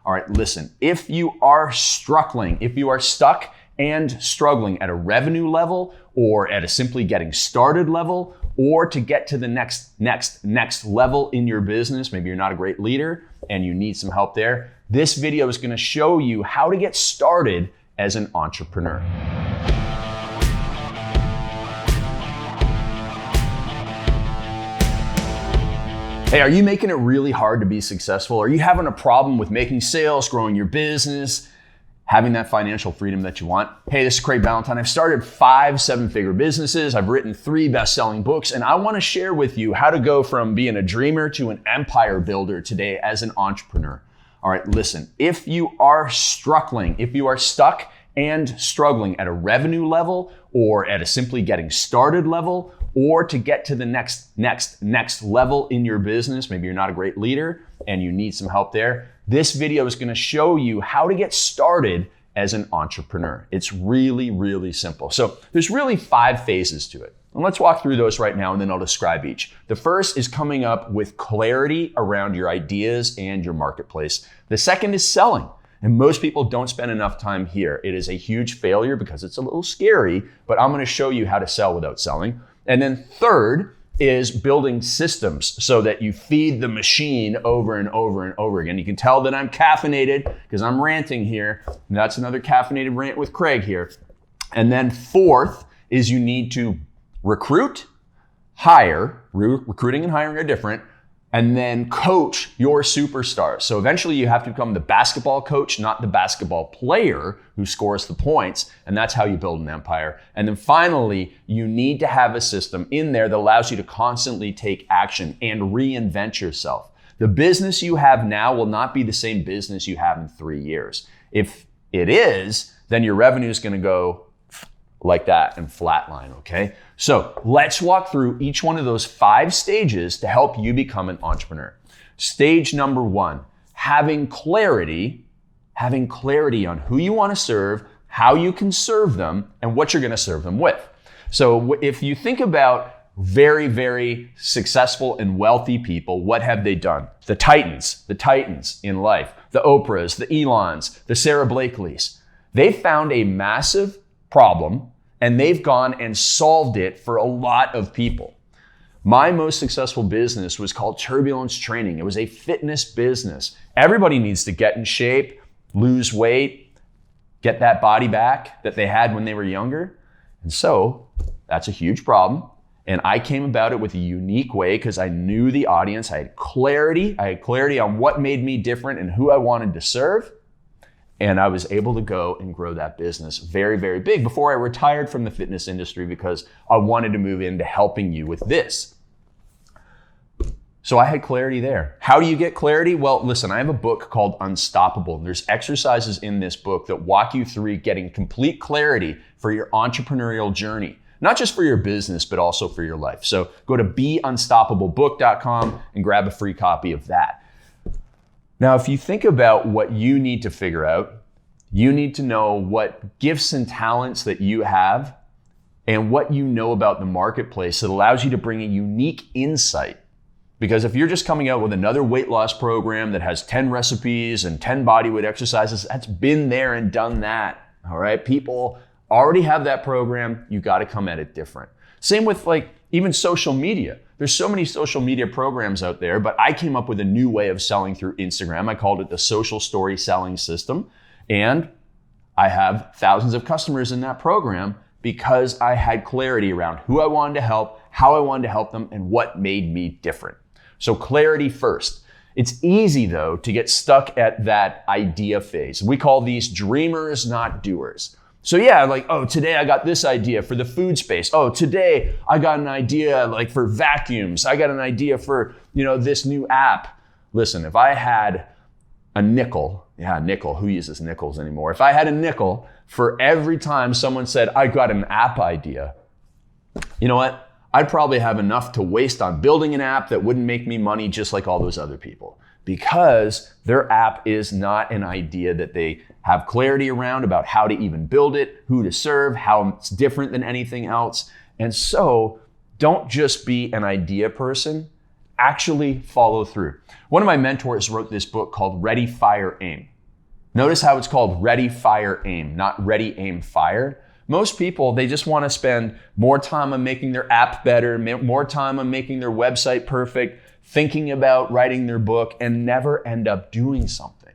All right, listen, if you are struggling, if you are stuck and struggling at a revenue level or at a simply getting started level, or to get to the next level in your business, maybe you're not a great leader and you need some help there, this video is gonna show you how to get started as an entrepreneur. Hey, are you making it really hard to be successful? Are you having a problem with making sales, growing your business, having that financial freedom that you want? Hey, this is Craig Ballantyne. I've started 5 7-figure businesses. I've written 3 best-selling books, and I want to share with you how to go from being a dreamer to an empire builder today as an entrepreneur. All right, listen, if you are struggling, if you are stuck and struggling at a revenue level or at a simply getting started level, or to get to the next level in your business, maybe you're not a great leader and you need some help there, this video is going to show you how to get started as an entrepreneur. It's really, really simple. So there's really 5 phases to it. And let's walk through those right now and then I'll describe each. The first is coming up with clarity around your ideas and your marketplace. The second is selling. And most people don't spend enough time here. It is a huge failure because it's a little scary, but I'm going to show you how to sell without selling. And then third is building systems so that you feed the machine over and over and over again. You can tell that I'm caffeinated because I'm ranting here. And that's another caffeinated rant with Craig here. And then fourth is you need to recruit, hire, recruiting and hiring are different, and then coach your superstars. So eventually you have to become the basketball coach, not the basketball player who scores the points. And that's how you build an empire. And then finally, you need to have a system in there that allows you to constantly take action and reinvent yourself. The business you have now will not be the same business you have in 3 years. If it is, then your revenue is going to go like that and flatline, okay? So let's walk through each one of those 5 stages to help you become an entrepreneur. Stage number 1, having clarity on who you want to serve, how you can serve them, and what you're going to serve them with. So if you think about very, very successful and wealthy people, what have they done? The titans in life, the Oprahs, the Elons, the Sarah Blakelys. They found a massive problem and they've gone and solved it for a lot of people. My most successful business was called Turbulence Training. It was a fitness business. Everybody needs to get in shape, lose weight, get that body back that they had when they were younger. And so that's a huge problem. And I came about it with a unique way because I knew the audience. I had clarity on what made me different and who I wanted to serve. And I was able to go and grow that business very, very big before I retired from the fitness industry because I wanted to move into helping you with this. So I had clarity there. How do you get clarity? Well, listen, I have a book called Unstoppable. There's exercises in this book that walk you through getting complete clarity for your entrepreneurial journey, not just for your business, but also for your life. So go to beunstoppablebook.com and grab a free copy of that. Now, if you think about what you need to figure out, you need to know what gifts and talents that you have and what you know about the marketplace that allows you to bring a unique insight. Because if you're just coming out with another weight loss program that has 10 recipes and 10 bodyweight exercises, that's been there and done that, all right? People already have that program. You got to come at it different. Same with even social media. There's so many social media programs out there, but I came up with a new way of selling through Instagram. I called it the social story selling system. And I have thousands of customers in that program because I had clarity around who I wanted to help, how I wanted to help them, and what made me different. So clarity first. It's easy though to get stuck at that idea phase. We call these dreamers, not doers. So yeah, today I got this idea for the food space. Oh, today I got an idea for vacuums. I got an idea for, this new app. Listen, if I had a nickel, who uses nickels anymore? If I had a nickel for every time someone said, I got an app idea, you know what? I'd probably have enough to waste on building an app that wouldn't make me money just like all those other people. Because their app is not an idea that they have clarity around about how to even build it, who to serve, how it's different than anything else. And so don't just be an idea person, actually follow through. One of my mentors wrote this book called Ready, Fire, Aim. Notice how it's called ready, fire, aim, not ready, aim, fire. Most people, they just want to spend more time on making their app better, more time on making their website perfect, thinking about writing their book, and never end up doing something.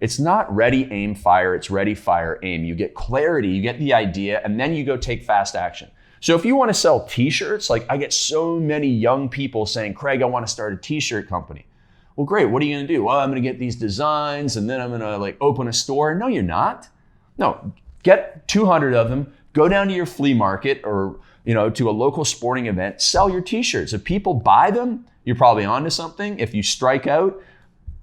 It's not ready, aim, fire. It's ready, fire, aim. You get clarity, you get the idea, and then you go take fast action. So if you want to sell t-shirts, like I get so many young people saying, Craig, I want to start a t-shirt company. Well, great. What are you going to do? Well, I'm going to get these designs and then I'm going to open a store. No, you're not. No, get 200 of them, go down to your flea market or, to a local sporting event, sell your t-shirts. If people buy them, you're probably onto something. If you strike out,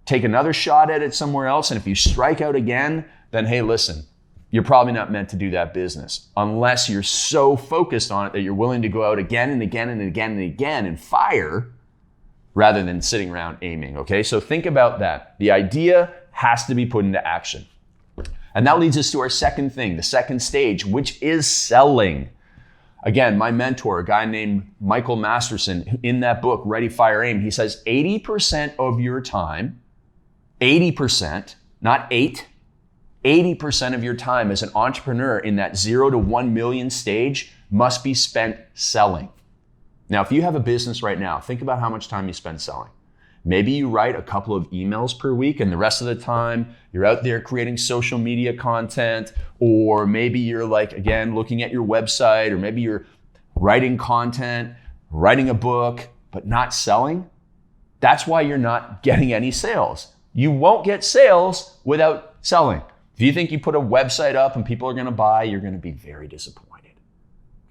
take another shot at it somewhere else. And if you strike out again, then hey, listen, you're probably not meant to do that business unless you're so focused on it that you're willing to go out again and again and again and again and fire rather than sitting around aiming, okay? So think about that. The idea has to be put into action. And that leads us to our second thing, the second stage, which is selling. Again, my mentor, a guy named Michael Masterson, in that book, Ready, Fire, Aim, he says 80% of your time, 80%, not 80% of your time as an entrepreneur in that 0 to 1 million stage must be spent selling. Now, if you have a business right now, think about how much time you spend selling. Maybe you write a couple of emails per week and the rest of the time you're out there creating social media content, or maybe you're looking at your website, or maybe you're writing content, writing a book, but not selling. That's why you're not getting any sales. You won't get sales without selling. If you think you put a website up and people are going to buy, you're going to be very disappointed.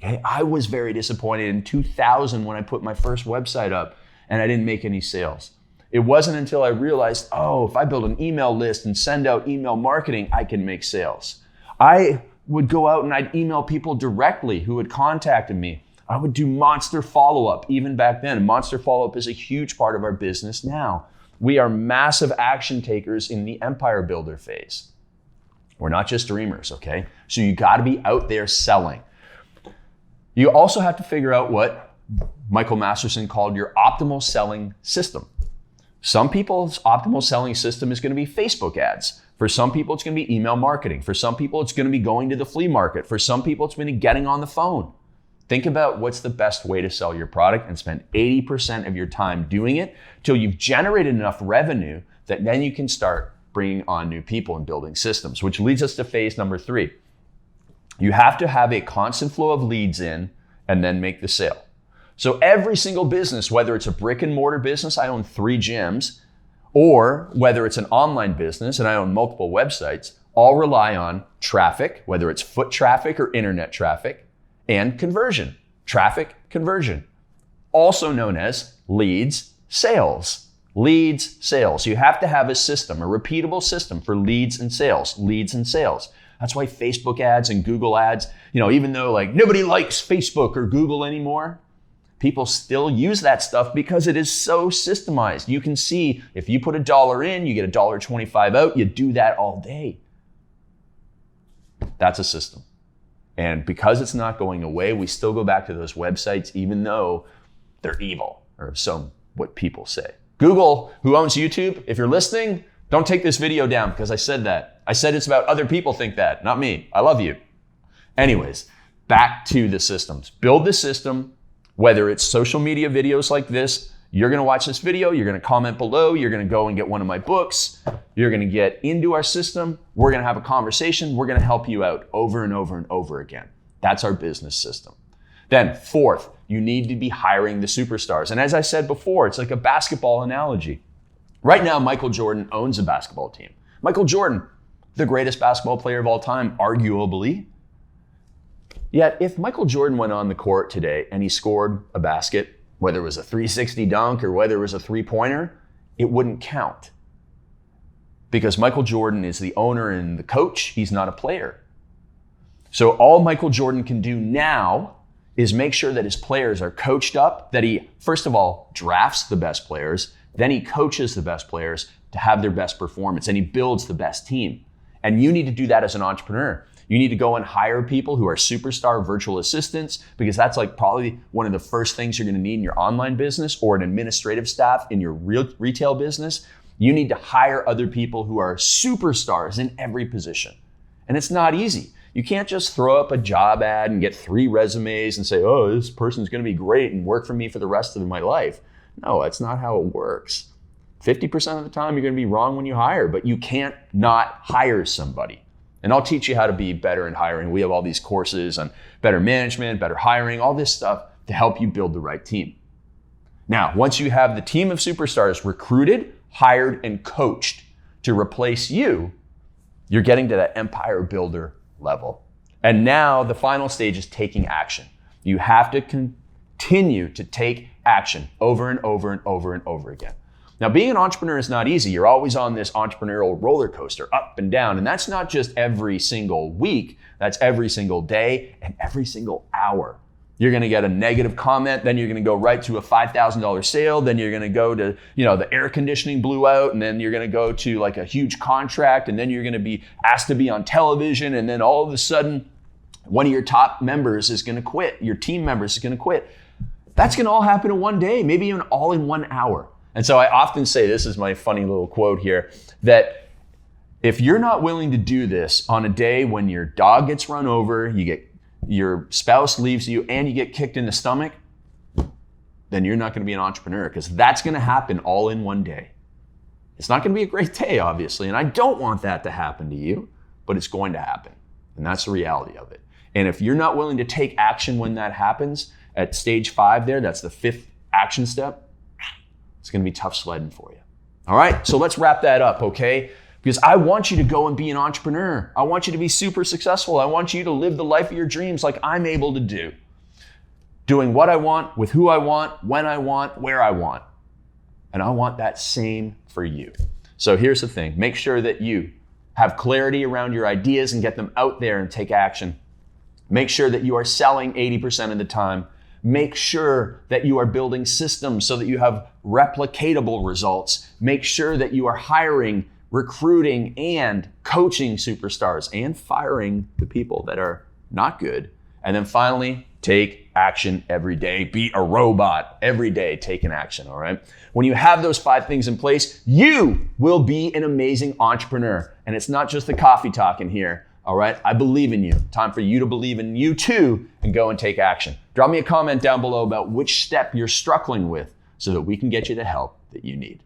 Okay? I was very disappointed in 2000 when I put my first website up and I didn't make any sales. It wasn't until I realized, if I build an email list and send out email marketing, I can make sales. I would go out and I'd email people directly who had contacted me. I would do monster follow-up even back then. Monster follow-up is a huge part of our business now. We are massive action takers in the empire builder phase. We're not just dreamers, okay? So you got to be out there selling. You also have to figure out what Michael Masterson called your optimal selling system. Some people's optimal selling system is going to be Facebook ads. For some people, it's going to be email marketing. For some people, it's going to be going to the flea market. For some people, it's going to be getting on the phone. Think about what's the best way to sell your product and spend 80% of your time doing it till you've generated enough revenue that then you can start bringing on new people and building systems, which leads us to phase number 3. You have to have a constant flow of leads in and then make the sale. So every single business, whether it's a brick and mortar business, I own 3 gyms, or whether it's an online business and I own multiple websites, all rely on traffic, whether it's foot traffic or internet traffic, and conversion. Traffic, conversion. Also known as leads, sales. Leads, sales. You have to have a system, a repeatable system for leads and sales. Leads and sales. That's why Facebook ads and Google ads, even though nobody likes Facebook or Google anymore, people still use that stuff because it is so systemized. You can see if you put $1 in, you get $1.25 out. You do that all day. That's a system. And because it's not going away, we still go back to those websites, even though they're evil, or so what people say. Google, who owns YouTube, if you're listening, don't take this video down because I said that. I said it's about other people think that, not me. I love you. Anyways, back to the systems. Build the system, whether it's social media videos like this. You're going to watch this video, you're going to comment below, you're going to go and get one of my books, you're going to get into our system, we're going to have a conversation, we're going to help you out over and over and over again. That's our business system. Then 4th, you need to be hiring the superstars. And as I said before, it's like a basketball analogy. Right now, Michael Jordan owns a basketball team. Michael Jordan, the greatest basketball player of all time, arguably. Yet if Michael Jordan went on the court today and he scored a basket, whether it was a 360 dunk or whether it was a 3-pointer, it wouldn't count. Because Michael Jordan is the owner and the coach, he's not a player. So all Michael Jordan can do now is make sure that his players are coached up, that he, first of all, drafts the best players, then he coaches the best players to have their best performance, and he builds the best team. And you need to do that as an entrepreneur. You need to go and hire people who are superstar virtual assistants, because that's probably one of the first things you're going to need in your online business, or an administrative staff in your real retail business. You need to hire other people who are superstars in every position. And it's not easy. You can't just throw up a job ad and get 3 resumes and say, oh, this person's going to be great and work for me for the rest of my life. No, that's not how it works. 50% of the time you're going to be wrong when you hire, but you can't not hire somebody. And I'll teach you how to be better in hiring. We have all these courses on better management, better hiring, all this stuff to help you build the right team. Now, once you have the team of superstars recruited, hired, and coached to replace you, you're getting to that empire builder level. And now the final stage is taking action. You have to continue to take action over and over and over and over again. Now, being an entrepreneur is not easy. You're always on this entrepreneurial roller coaster, up and down. And that's not just every single week. That's every single day and every single hour. You're going to get a negative comment, then you're going to go right to a $5,000 sale, then you're going to go to, the air conditioning blew out, and then you're going to go to like a huge contract, and then you're going to be asked to be on television, and then all of a sudden, one of your top members is going to quit, your team members is going to quit. That's going to all happen in one day, maybe even all in 1 hour. And so I often say, this is my funny little quote here, that if you're not willing to do this on a day when your dog gets run over, your spouse leaves you, and you get kicked in the stomach, then you're not going to be an entrepreneur, because that's going to happen all in one day. It's not going to be a great day, obviously, and I don't want that to happen to you, but it's going to happen, and that's the reality of it. And if you're not willing to take action when that happens, at stage 5 there, that's the 5th action step, it's going to be tough sledding for you. All right, so let's wrap that up, okay? Because I want you to go and be an entrepreneur. I want you to be super successful. I want you to live the life of your dreams like I'm able to do. Doing what I want, with who I want, when I want, where I want. And I want that same for you. So here's the thing. Make sure that you have clarity around your ideas and get them out there and take action. Make sure that you are selling 80% of the time. Make sure that you are building systems so that you have replicatable results. Make sure that you are hiring, recruiting, and coaching superstars, and firing the people that are not good. And then finally, take action every day. Be a robot every day, taking action, all right? When you have those 5 things in place, you will be an amazing entrepreneur. And it's not just the coffee talk in here, all right? I believe in you. Time for you to believe in you too and go and take action. Drop me a comment down below about which step you're struggling with so that we can get you the help that you need.